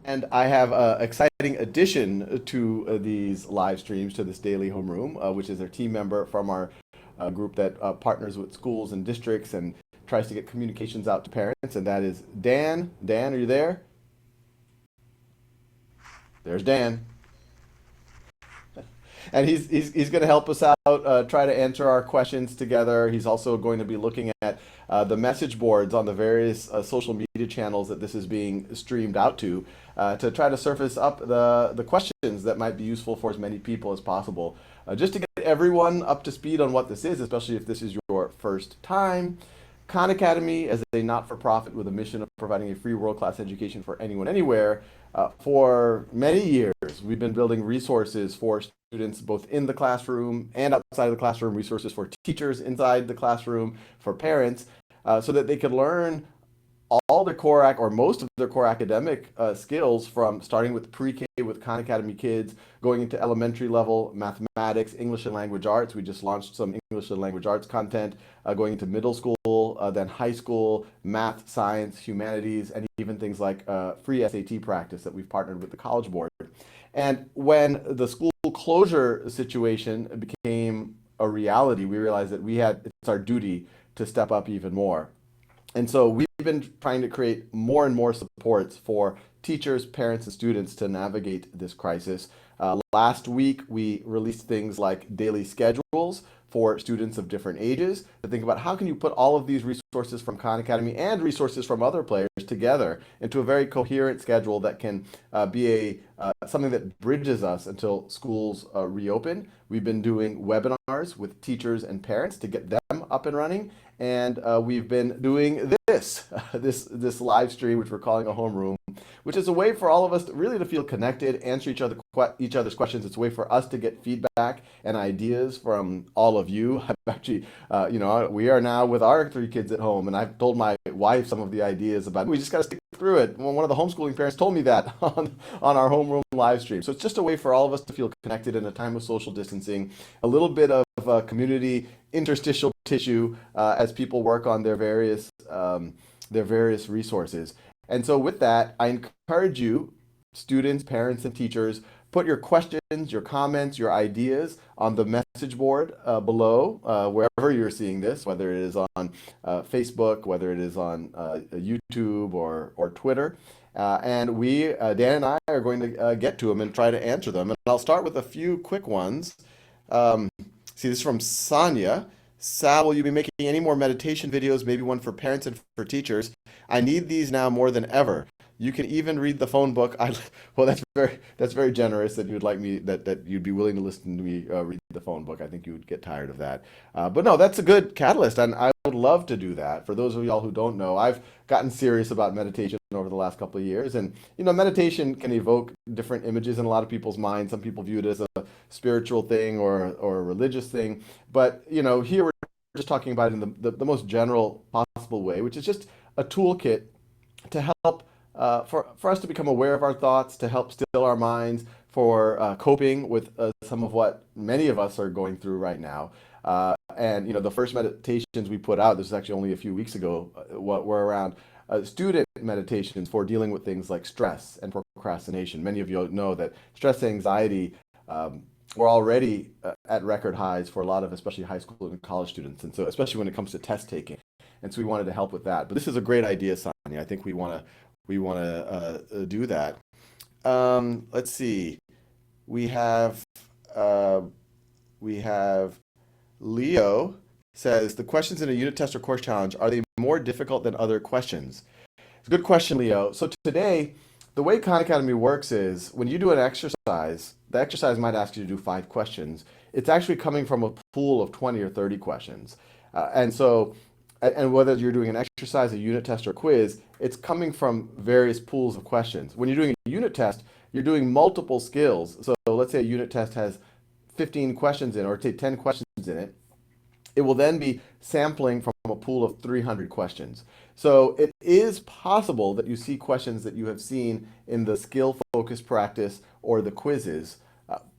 And I have an exciting addition to these live streams, to this daily homeroom, which is a team member from our group that partners with schools and districts and tries to get communications out to parents. And that is Dan. Dan, are you there? There's Dan. And he's going to help us out, try to answer our questions together. He's also going to be looking at the message boards on the various social media channels that this is being streamed out to try to surface up the questions that might be useful for as many people as possible. Just to get everyone up to speed on what this is, especially if this is your first time. Khan Academy, as a not-for-profit with a mission of providing a free world-class education for anyone, anywhere, for many years, we've been building resources for students both in the classroom and outside of the classroom, resources for teachers inside the classroom, for parents, so that they could learn all their or most of their core academic skills from starting with pre-K with Khan Academy kids, going into elementary level mathematics, English and language arts. We just launched some English and language arts content, going into middle school, then high school, math, science, humanities, and even things like free SAT practice that we've partnered with the College Board. And when the school closure situation became a reality, we realized that it's our duty to step up even more. And so we've been trying to create more and more supports for teachers, parents, and students to navigate this crisis. Last week, we released things like daily schedules for students of different ages to think about how can you put all of these resources from Khan Academy and resources from other players together into a very coherent schedule that can be something that bridges us until schools reopen. We've been doing webinars with teachers and parents to get them up and running. And we've been doing this live stream, which we're calling a homeroom, which is a way for all of us to feel connected, answer each other's questions. It's a way for us to get feedback and ideas from all of you. I've actually, we are now with our 3 kids at home, and I've told my wife some of the ideas about we just got to stick through it. Well, one of the homeschooling parents told me that on our homeroom live stream. So it's just a way for all of us to feel connected in a time of social distancing, a little bit of community interstitial tissue as people work on their various resources. And so with that, I encourage you, students, parents, and teachers, put your questions, your comments, your ideas on the message board below, wherever you're seeing this, whether it is on Facebook, whether it is on YouTube or Twitter. And Dan and I are going to get to them and try to answer them. And I'll start with a few quick ones. See, this is from Sonia. Sal, will you be making any more meditation videos, maybe one for parents and for teachers? I need these now more than ever. You can even read the phone book. Well, that's very generous that you'd like me that you'd be willing to listen to me read the phone book. I think you would get tired of that. But no, that's a good catalyst, and I would love to do that. For those of y'all who don't know, I've gotten serious about meditation over the last couple of years, and meditation can evoke different images in a lot of people's minds. Some people view it as a spiritual thing or a religious thing, but here we're just talking about it in the most general possible way, which is just a toolkit to help for us to become aware of our thoughts, to help still our minds, for coping with some of what many of us are going through right now. And the first meditations we put out, this is actually only a few weeks ago, what were around student meditations for dealing with things like stress and procrastination. Many of you know that stress and anxiety were already at record highs for a lot of especially high school and college students, and so especially when it comes to test taking. And so we wanted to help with that. But this is a great idea, Sonia. I think we want to do that. Let's see. We have Leo says the questions in a unit test or course challenge, are they more difficult than other questions? It's a good question, Leo. So today, the way Khan Academy works is when you do an exercise, the exercise might ask you to do 5 questions. It's actually coming from a pool of 20 or 30 questions. And whether you're doing an exercise, a unit test, or quiz, it's coming from various pools of questions. When you're doing a unit test, you're doing multiple skills. So let's say a unit test has 15 questions in, or take 10 questions in it. It will then be sampling from a pool of 300 questions. So it is possible that you see questions that you have seen in the skill-focused practice or the quizzes,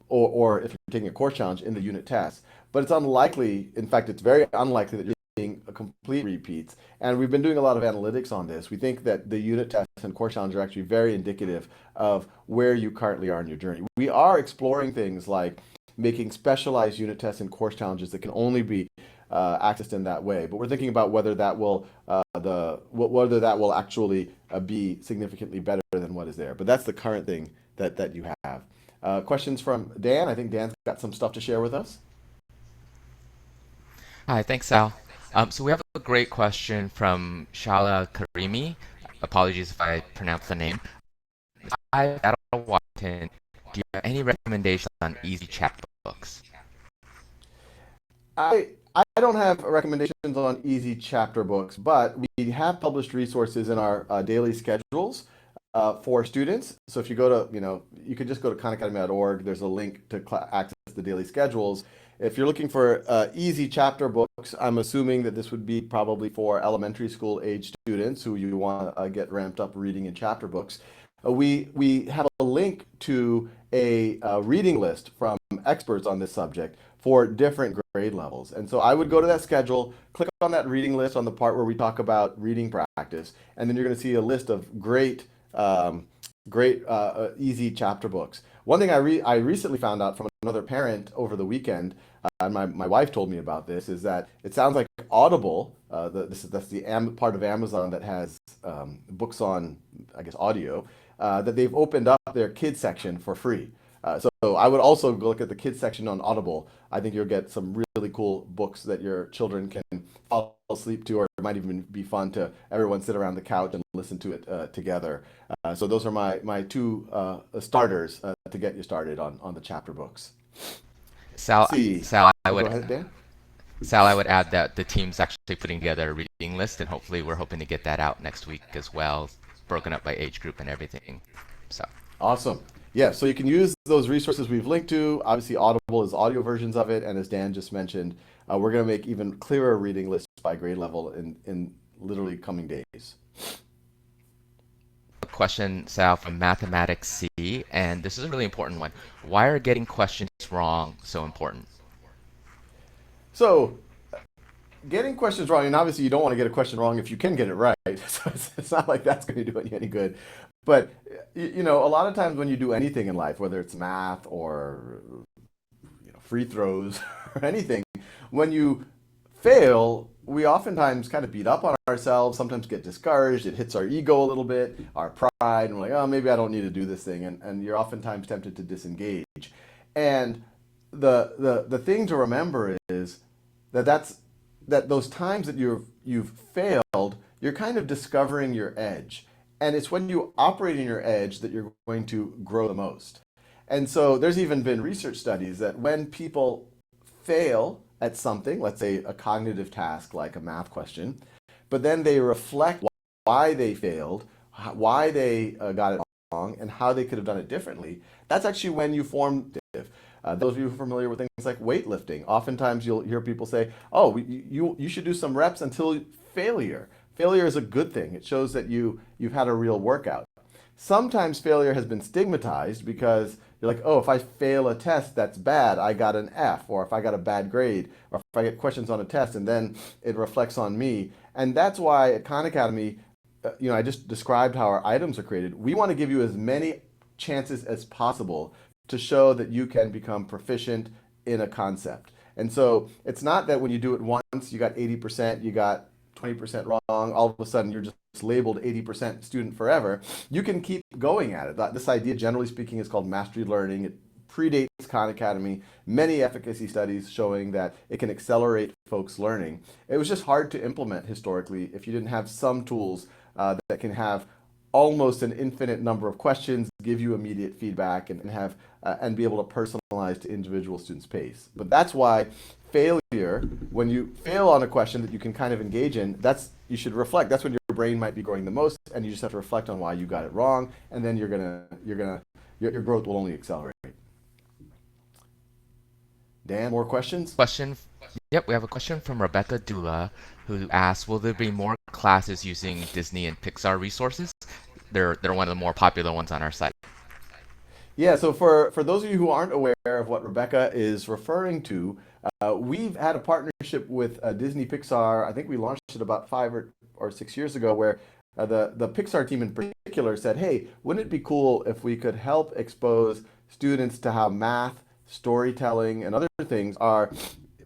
or if you're taking a course challenge in the unit test. But it's unlikely, in fact, it's very unlikely that you're complete repeats. And we've been doing a lot of analytics on this. We think that the unit tests and course challenges are actually very indicative of where you currently are in your journey. We are exploring things like making specialized unit tests and course challenges that can only be accessed in that way. But we're thinking about whether that will whether that will actually be significantly better than what is there. But that's the current thing that you have. Questions from Dan? I think Dan's got some stuff to share with us. Hi, thanks, Sal. So we have a great question from Shala Karimi. Apologies if I pronounce the name. Hi, out of Washington. Do you have any recommendations on easy chapbooks? I don't have recommendations on easy chapter books, but we have published resources in our daily schedules for students. So if you go to, you can just go to khanacademy.org. There's a link to access the daily schedules. If you're looking for easy chapter books, I'm assuming that this would be probably for elementary school age students who you want to get ramped up reading in chapter books. We have a link to a reading list from experts on this subject for different grade levels. And so I would go to that schedule, click on that reading list on the part where we talk about reading practice, and then you're going to see a list of great easy chapter books. One thing I recently found out from another parent over the weekend, and my wife told me about this, is that it sounds like Audible, that's the part of Amazon that has books on, I guess, audio, that they've opened up their kids section for free. So I would also go look at the kids section on Audible. I think you'll get some really cool books that your children can fall asleep to, or it might even be fun to everyone sit around the couch and listen to it together. So those are my two starters to get you started on the chapter books. Sal, Let's see. Sal, I Go would ahead, Dan. Sal, I would add that the team's actually putting together a reading list, and hopefully we're hoping to get that out next week as well, broken up by age group and everything. So. Awesome. Yeah, so you can use those resources we've linked to. Obviously, Audible is audio versions of it, and as Dan just mentioned, we're going to make even clearer reading lists by grade level in literally coming days. A question, Sal, from Mathematics C, and this is a really important one. Why are getting questions wrong so important? So, getting questions wrong, and obviously you don't want to get a question wrong if you can get it right. So it's not like that's going to do you any good. But a lot of times when you do anything in life, whether it's math or free throws or anything, when you fail, we oftentimes kind of beat up on ourselves, sometimes get discouraged. It hits our ego a little bit, our pride, and we're like, oh, maybe I don't need to do this thing. And you're oftentimes tempted to disengage. And the thing to remember is that those times that you've failed, you're kind of discovering your edge. And it's when you operate in your edge that you're going to grow the most. And so there's even been research studies that when people fail at something, let's say a cognitive task like a math question, but then they reflect why they failed, why they got it wrong, and how they could have done it differently, that's actually when you form. Those of you who are familiar with things like weightlifting, oftentimes you'll hear people say, oh, you should do some reps until failure. Failure is a good thing. It shows that you've had a real workout. Sometimes failure has been stigmatized because you're like, oh, if I fail a test, that's bad. I got an F, or if I got a bad grade, or if I get questions on a test and then it reflects on me. And that's why at Khan Academy, I just described how our items are created. We want to give you as many chances as possible to show that you can become proficient in a concept. And so it's not that when you do it once, you got 80%, you got 20% wrong, all of a sudden you're just labeled 80% student forever. You can keep going at it. This idea, generally speaking, is called mastery learning. It predates Khan Academy, many efficacy studies showing that it can accelerate folks' learning. It was just hard to implement historically if you didn't have some tools that can have almost an infinite number of questions, give you immediate feedback, and be able to personalize to individual students' pace. But that's why failure, when you fail on a question that you can kind of engage in, you should reflect. That's when your brain might be growing the most, and you just have to reflect on why you got it wrong, and then your growth will only accelerate. Dan, more questions? Yep, we have a question from Rebecca Dula, who asks, will there be more classes using Disney and Pixar resources? They're one of the more popular ones on our site. Yeah, so for those of you who aren't aware of what Rebecca is referring to, we've had a partnership with Disney Pixar. I think we launched it about 5 or 6 years ago, where the Pixar team in particular said, "Hey, wouldn't it be cool if we could help expose students to how math, storytelling, and other things are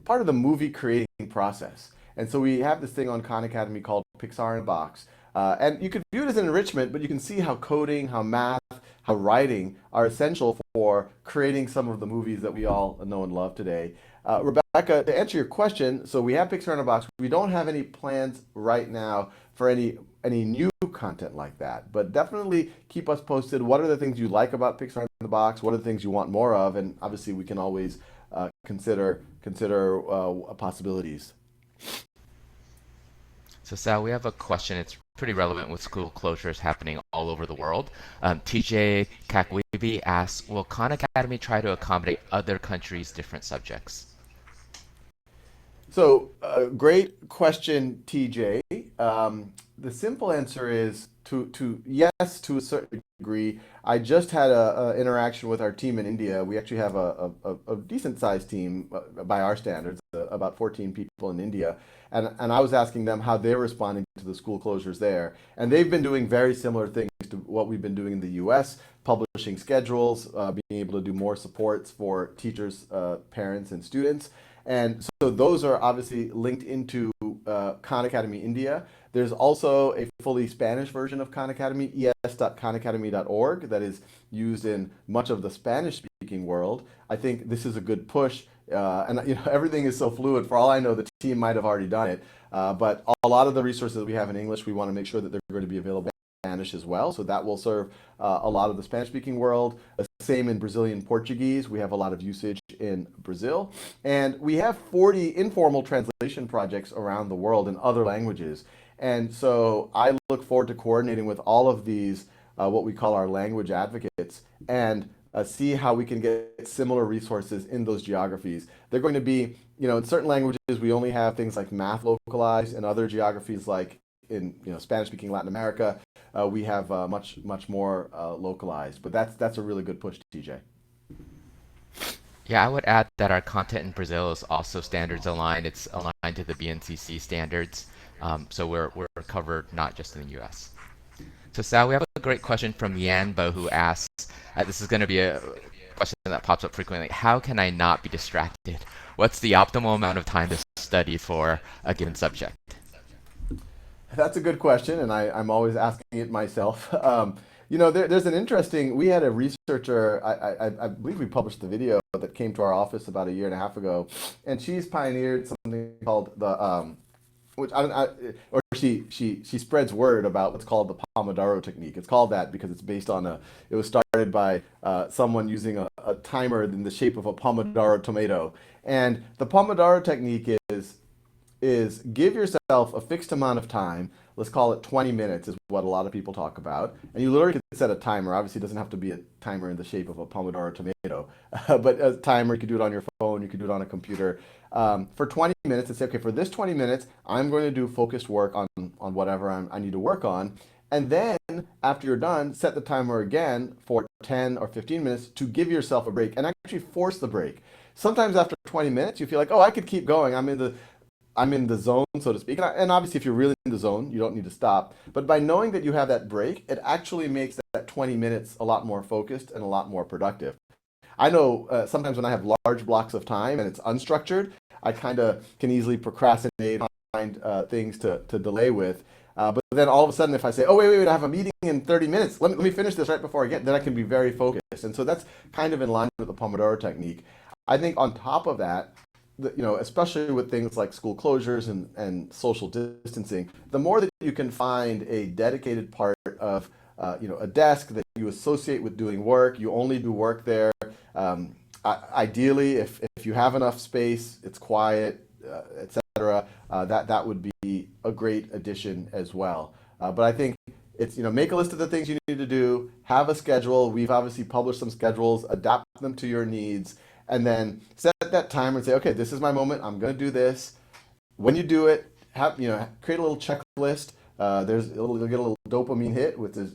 part of the movie creating process?" And so we have this thing on Khan Academy called Pixar in a Box. And you could view it as an enrichment, but you can see how coding, how math, how writing are essential for creating some of the movies that we all know and love today. Rebecca, to answer your question, so we have Pixar in a Box. We don't have any plans right now for any new content like that, but definitely keep us posted. What are the things you like about Pixar in the Box? What are the things you want more of? And obviously, we can always consider possibilities. So Sal, we have a question. It's pretty relevant with school closures happening all over the world. TJ Kakwebi asks, will Khan Academy try to accommodate other countries' different subjects? So, great question, TJ. The simple answer is to yes, to a certain degree. I just had a interaction with our team in India. We actually have a decent sized team by our standards, about 14 people in India. And I was asking them how they're responding to the school closures there. And they've been doing very similar things to what we've been doing in the US, publishing schedules, being able to do more supports for teachers, parents, and students. And so those are obviously linked into Khan Academy India. There's also a fully Spanish version of Khan Academy, es.khanacademy.org, that is used in much of the Spanish-speaking world. I think this is a good push, and everything is so fluid. For all I know, the team might have already done it, but a lot of the resources that we have in English, we want to make sure that they're going to be available in Spanish as well. So that will serve a lot of the Spanish-speaking world. Same in Brazilian Portuguese. We have a lot of usage in Brazil. And we have 40 informal translation projects around the world in other languages. And so I look forward to coordinating with all of these, what we call our language advocates, and see how we can get similar resources in those geographies. They're going to be, in certain languages, we only have things like math localized, and other geographies like in Spanish-speaking Latin America, we have much more localized. But that's a really good push, TJ. Yeah, I would add that our content in Brazil is also standards aligned. It's aligned to the BNCC standards. So we're covered not just in the US. So Sal, we have a great question from Yanbo who asks, this is going to be a question that pops up frequently. How can I not be distracted? What's the optimal amount of time to study for a given subject? That's a good question, and I'm always asking it myself. There's an interesting. We had a researcher. I believe we published the video that came to our office about a year and a half ago, and she's pioneered something called which or she spreads word about what's called the Pomodoro Technique. It's called that because it's based on It was started by someone using a timer in the shape of a Pomodoro tomato, and the Pomodoro Technique is give yourself a fixed amount of time. Let's call it 20 minutes is what a lot of people talk about. And you literally can set a timer. Obviously, it doesn't have to be a timer in the shape of a Pomodoro tomato, but a timer, you could do it on your phone, you could do it on a computer. For 20 minutes, and say, okay, for this 20 minutes, I'm going to do focused work on whatever I need to work on. And then after you're done, set the timer again for 10 or 15 minutes to give yourself a break and actually force the break. Sometimes after 20 minutes, you feel like, oh, I could keep going. I'm in the zone, so to speak. And obviously, if you're really in the zone, you don't need to stop. But by knowing that you have that break, it actually makes that 20 minutes a lot more focused and a lot more productive. I know sometimes when I have large blocks of time and it's unstructured, I kind of can easily procrastinate, find things to delay with. But then all of a sudden, if I say, oh, wait, I have a meeting in 30 minutes, let me finish this right before I get, then I can be very focused. And so that's kind of in line with the Pomodoro technique. I think on top of that, especially with things like school closures and social distancing, the more that you can find a dedicated part of, a desk that you associate with doing work, you only do work there. Ideally, if you have enough space, it's quiet, etc., that would be a great addition as well. But I think it's, make a list of the things you need to do, have a schedule. We've obviously published some schedules, adapt them to your needs, and then set that timer and say, okay, this is my moment. I'm going to do this. When you do it, create a little checklist. You'll get a little dopamine hit with this,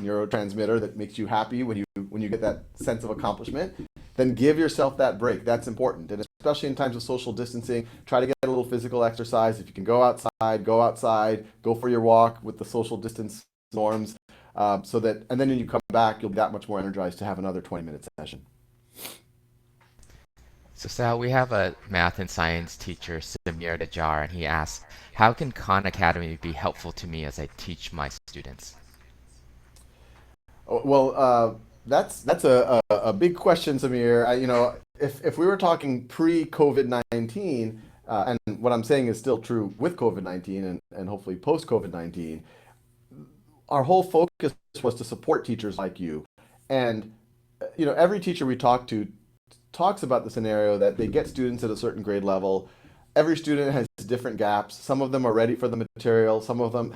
neurotransmitter that makes you happy when when you get that sense of accomplishment, then give yourself that break. That's important. And especially in times of social distancing, try to get a little physical exercise. If you can go outside, go for your walk with the social distance norms, so that, and then when you come back, you'll be that much more energized to have another 20-minute session. So Sal, we have a math and science teacher, Samir Najjar, and he asks, how can Khan Academy be helpful to me as I teach my students? Well, that's a big question, Samir. If we were talking pre-COVID-19, and what I'm saying is still true with COVID-19 and hopefully post-COVID-19, our whole focus was to support teachers like you. And every teacher we talk to talks about the scenario that they get students at a certain grade level. Every student has different gaps. Some of them are ready for the material. Some of them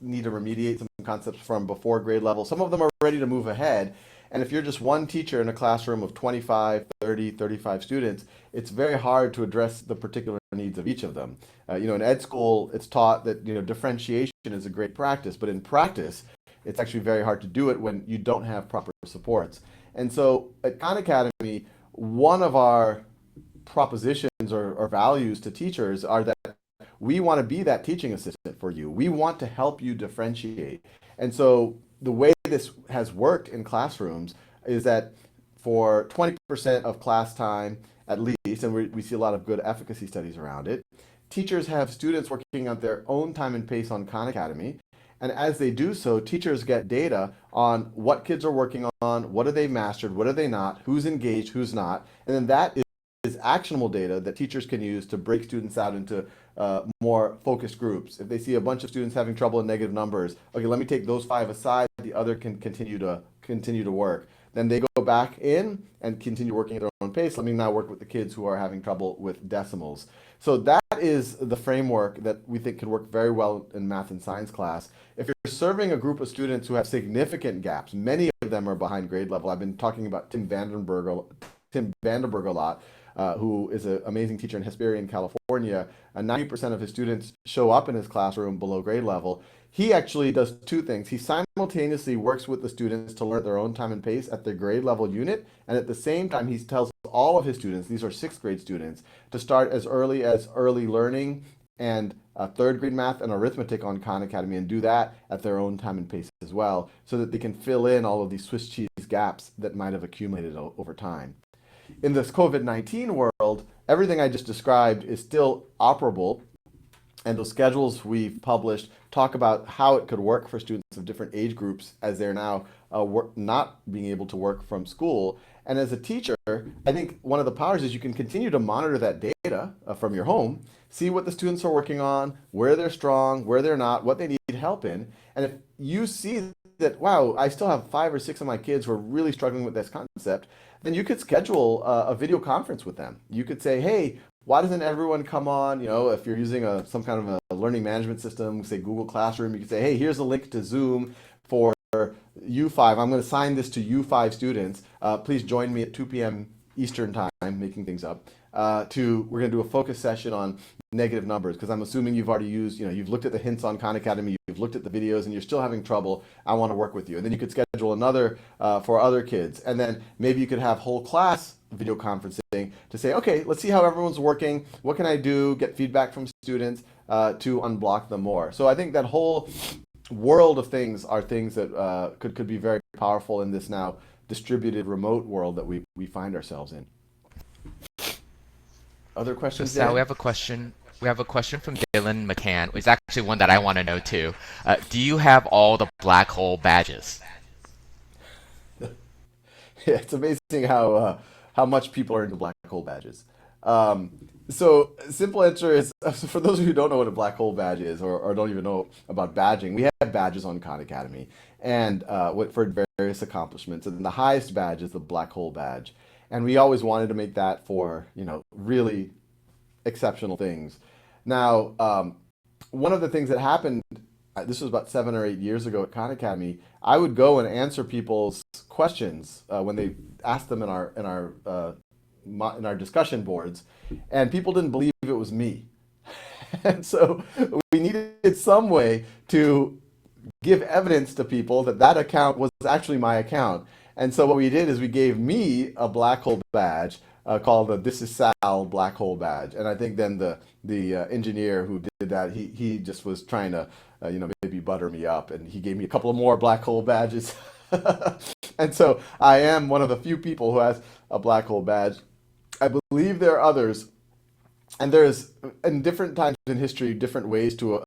need to remediate some concepts from before grade level. Some of them are ready to move ahead. And if you're just one teacher in a classroom of 25, 30, 35 students, it's very hard to address the particular needs of each of them. In ed school, it's taught that differentiation is a great practice, but in practice, it's actually very hard to do it when you don't have proper supports. And so at Khan Academy, one of our propositions or values to teachers are that we want to be that teaching assistant for you. We want to help you differentiate. And so the way this has worked in classrooms is that for 20% of class time, at least, and we see a lot of good efficacy studies around it, teachers have students working at their own time and pace on Khan Academy. And as they do so, teachers get data on what kids are working on, what have they mastered, what are they not, who's engaged, who's not. And then that is actionable data that teachers can use to break students out into more focused groups. If they see a bunch of students having trouble in negative numbers, okay, let me take those 5 aside, the other can continue to work. Then they go back in and continue working at their own pace. Let me now work with the kids who are having trouble with decimals. So that is the framework that we think can work very well in math and science class. If you're serving a group of students who have significant gaps, many of them are behind grade level. I've been talking about Tim Vandenberg a lot, who is an amazing teacher in Hesperian, California. 90% of his students show up in his classroom below grade level. He actually does 2 things. He simultaneously works with the students to learn at their own time and pace at their grade level unit, and at the same time, he tells all of his students, these are 6th grade students, to start as early learning and 3rd grade math and arithmetic on Khan Academy, and do that at their own time and pace as well, so that they can fill in all of these Swiss cheese gaps that might have accumulated over time. In this COVID-19 world, everything I just described is still operable, and those schedules we've published talk about how it could work for students of different age groups as they're now not being able to work from school. And as a teacher, I think one of the powers is you can continue to monitor that data from your home, see what the students are working on, where they're strong, where they're not, what they need help in. And if you see that, wow, I still have 5 or 6 of my kids who are really struggling with this concept, then you could schedule a video conference with them. You could say, hey, why doesn't everyone come on? If you're using some kind of a learning management system, say Google Classroom, you could say, hey, here's a link to Zoom for U5. I'm going to assign this to U5 students. Please join me at 2 p.m. Eastern time, making things up. We're going to do a focus session on negative numbers, because I'm assuming you've already you've looked at the hints on Khan Academy, you've looked at the videos, and you're still having trouble. I want to work with you. And then you could schedule another for other kids. And then maybe you could have whole class video conferencing to say, okay, let's see how everyone's working. What can I do? Get feedback from students to unblock them more. So I think that whole world of things are things that could be very powerful in this now distributed remote world that we find ourselves in. Other So questions, Sal, we Dan? have a question. We have a question from Dylan McCann. It's actually one that I want to know too. Do you have all the black hole badges? Yeah, it's amazing how much people are into black hole badges. Um, so simple answer is for those of you who don't know what a black hole badge is, or don't even know about badging, we have badges on Khan Academy and for various accomplishments. And the highest badge is the black hole badge. And we always wanted to make that for really exceptional things. Now, one of the things that happened, this was about 7 or 8 years ago at Khan Academy. I would go and answer people's questions when they asked them in our discussion boards, and people didn't believe it was me. And so we needed some way to give evidence to people that account was actually my account. And so what we did is we gave me a black hole badge called the "This is Sal" black hole badge. And I think then the engineer who did that, he just was trying to maybe butter me up, and he gave me a couple of more black hole badges. And so I am one of the few people who has a black hole badge. I believe there are others, and there's in different times in history different ways to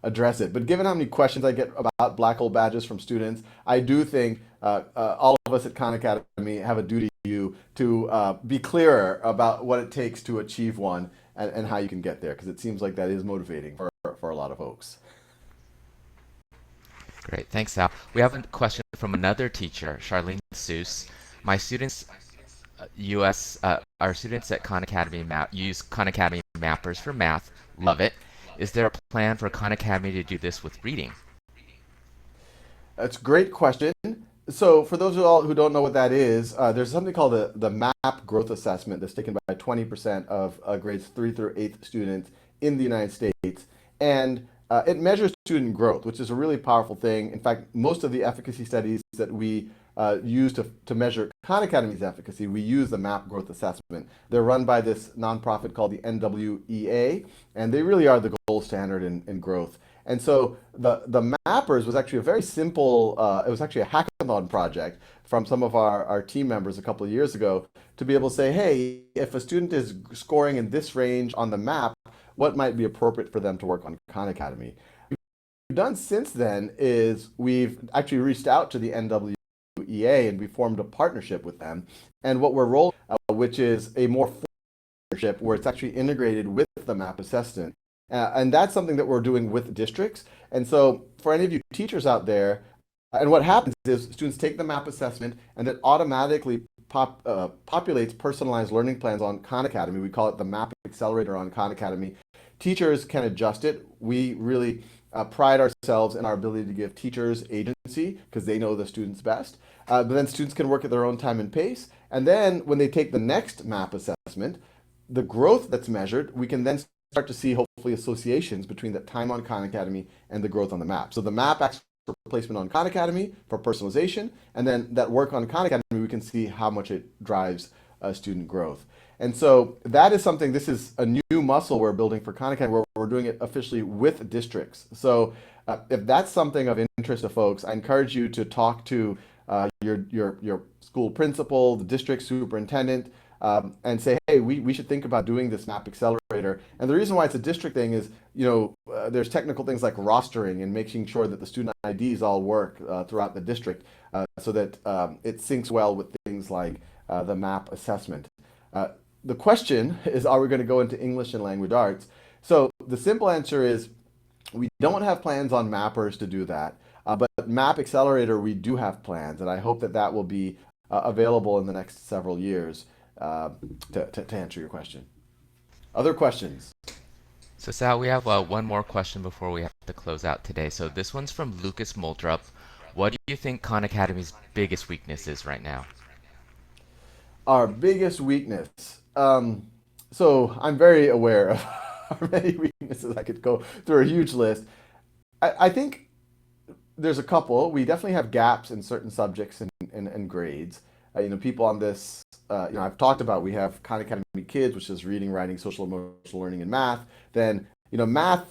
address it. But given how many questions I get about black hole badges from students, I do think all of us at Khan Academy have a duty to you to be clearer about what it takes to achieve one, and how you can get there, because it seems like that is motivating for a lot of folks. Great, thanks, Sal. We have a question from another teacher, Charlene Seuss. My students, our students at Khan Academy use Khan Academy mappers for math. Love it. Is there a plan for Khan Academy to do this with reading? That's a great question. So, for those of all who don't know what that is, there's something called the MAP growth assessment that's taken by 20% of grades 3 through 8th students in the United States. And it measures student growth, which is a really powerful thing. In fact, most of the efficacy studies that we use to measure Khan Academy's efficacy, we use the MAP growth assessment. They're run by this nonprofit called the NWEA, and they really are the gold standard in growth. And so the mappers was actually a very simple, it was actually a hackathon project from some of our team members a couple of years ago, to be able to say, hey, if a student is scoring in this range on the map, what might be appropriate for them to work on Khan Academy. What we've done since then is we've actually reached out to the NWEA, and we formed a partnership with them. And what we're rolling, which is a more partnership where it's actually integrated with the MAP assessment. And that's something that we're doing with districts. And so for any of you teachers out there, and what happens is students take the MAP assessment, and it automatically populates personalized learning plans on Khan Academy. We call it the MAP Accelerator on Khan Academy. Teachers can adjust it. We really pride ourselves in our ability to give teachers agency, because they know the students best. But then students can work at their own time and pace. And then when they take the next MAP assessment, the growth that's measured, we can then start to see hopefully associations between the time on Khan Academy and the growth on the map. So the map acts for placement on Khan Academy for personalization, and then that work on Khan Academy, we can see how much it drives student growth. And so that is something, this is a new muscle we're building for Khan Academy, where we're doing it officially with districts. So if that's something of interest to folks, I encourage you to talk to your school principal, the district superintendent, and say, hey, we should think about doing this MAP Accelerator. And the reason why it's a district thing is, there's technical things like rostering and making sure that the student IDs all work throughout the district, so that it syncs well with things like the MAP assessment. The question is, are we going to go into English and language arts? So the simple answer is, we don't have plans on mappers to do that. But MAP Accelerator, we do have plans, and I hope that that will be available in the next several years, to answer your question. Other questions? So Sal, we have one more question before we have to close out today. So this one's from Lucas Moldrup. What do you think Khan Academy's biggest weakness is right now? Our biggest weakness. So I'm very aware of our many weaknesses. I could go through a huge list. I think there's a couple. We definitely have gaps in certain subjects and grades. People on this, I've talked about, we have Khan Academy Kids, which is reading, writing, social, emotional learning, and math. Then, math,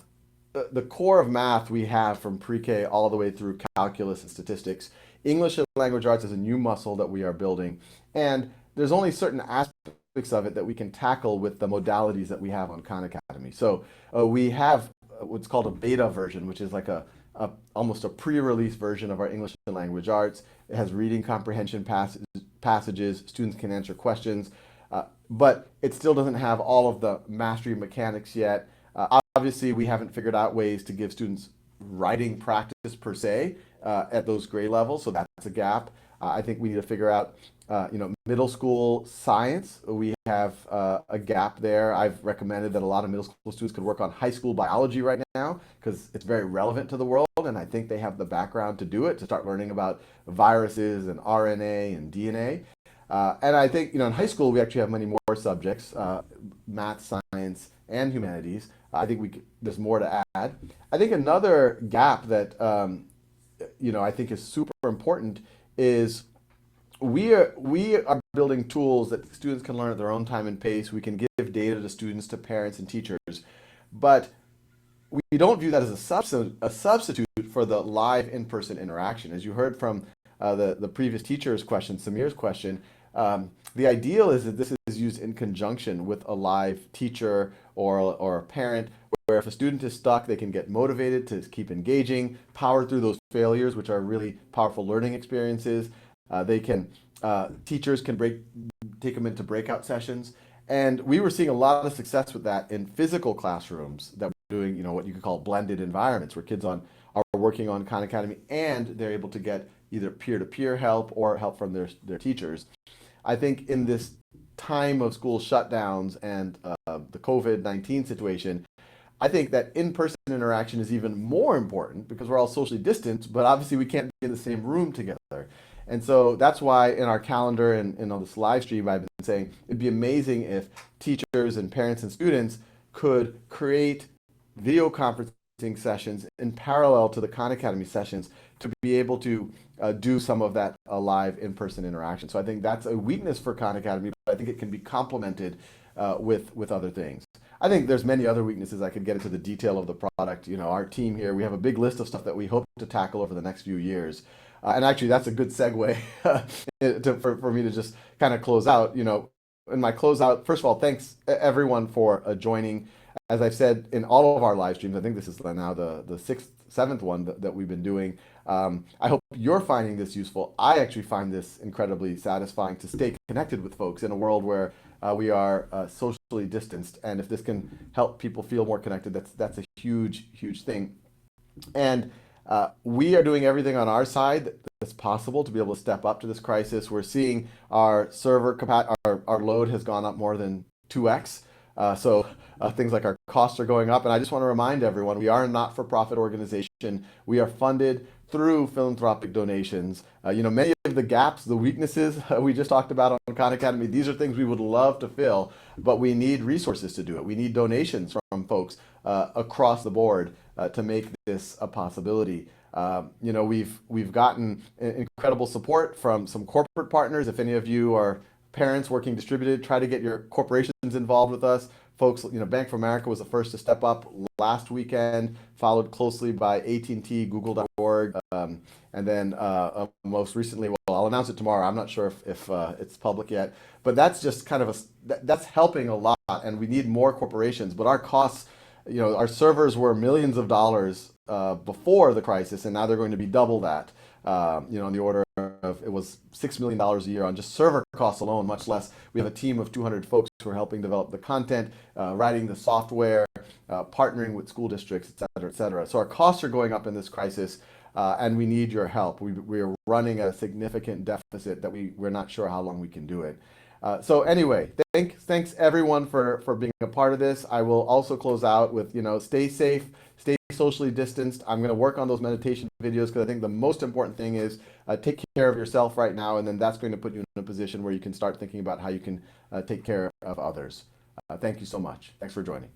the core of math we have from pre-K all the way through calculus and statistics. English and language arts is a new muscle that we are building. And there's only certain aspects of it that we can tackle with the modalities that we have on Khan Academy. So we have what's called a beta version, which is like almost a pre-release version of our English and language arts. It has reading comprehension passages. Students can answer questions, but it still doesn't have all of the mastery mechanics yet. Obviously, we haven't figured out ways to give students writing practice per se at those grade levels, so that's a gap. I think we need to figure out, middle school science. We have a gap there. I've recommended that a lot of middle school students could work on high school biology right now, because it's very relevant to the world, and I think they have the background to do it, to start learning about viruses and RNA and DNA. And I think, in high school, we actually have many more subjects, math, science, and humanities. I think there's more to add. I think another gap that, I think is super important is we are building tools that students can learn at their own time and pace. We can give data to students, to parents, and teachers, but we don't view that as a substitute for the live in-person interaction. As you heard from the previous teacher's question, Samir's question, the ideal is that this is used in conjunction with a live teacher or a parent, where if a student is stuck, they can get motivated to keep engaging, power through those failures, which are really powerful learning experiences. They can Teachers can take them into breakout sessions, and we were seeing a lot of success with that in physical classrooms that were doing, what you could call blended environments, where kids are working on Khan Academy and they're able to get either peer-to-peer help or help from their teachers. I think in this time of school shutdowns and the COVID-19 situation, I think that in-person interaction is even more important because we're all socially distant, but obviously we can't be in the same room together. And so that's why in our calendar and on this live stream, I've been saying it'd be amazing if teachers and parents and students could create video conferencing sessions in parallel to the Khan Academy sessions to be able to do some of that live in-person interaction. So I think that's a weakness for Khan Academy, but I think it can be complemented with other things. I think there's many other weaknesses. I could get into the detail of the product. Our team here, we have a big list of stuff that we hope to tackle over the next few years. And actually, that's a good segue for me to just kind of close out. In my closeout, first of all, thanks everyone for joining. As I've said in all of our live streams, I think this is now the sixth, seventh one that we've been doing. I hope you're finding this useful. I actually find this incredibly satisfying to stay connected with folks in a world where we are socially distanced. And if this can help people feel more connected, that's a huge, huge thing. And we are doing everything on our side that's possible to be able to step up to this crisis. We're seeing our server capacity, our load has gone up more than 2x. So things like our costs are going up. And I just want to remind everyone, we are a not-for-profit organization. We are funded through philanthropic donations. Many of the gaps, the weaknesses we just talked about on Khan Academy, these are things we would love to fill, but we need resources to do it. We need donations from folks across the board to make this a possibility. We've gotten incredible support from some corporate partners. If any of you are parents working distributed, try to get your corporations involved with us. Folks, Bank of America was the first to step up last weekend, followed closely by AT&T, Google.org, and then most recently, well, I'll announce it tomorrow. I'm not sure if it's public yet, but that's just kind of that's helping a lot, and we need more corporations. But our costs, our servers were millions of dollars before the crisis, and now they're going to be double that. On the order of, it was $6 million a year on just server costs alone, much less. We have a team of 200 folks who are helping develop the content, writing the software, partnering with school districts, et cetera, et cetera. So our costs are going up in this crisis, and we need your help. We are running a significant deficit that we're not sure how long we can do it. So anyway, thanks everyone for being a part of this. I will also close out with, stay safe, stay socially distanced. I'm going to work on those meditation videos because I think the most important thing is take care of yourself right now, and then that's going to put you in a position where you can start thinking about how you can take care of others. Thank you so much. Thanks for joining.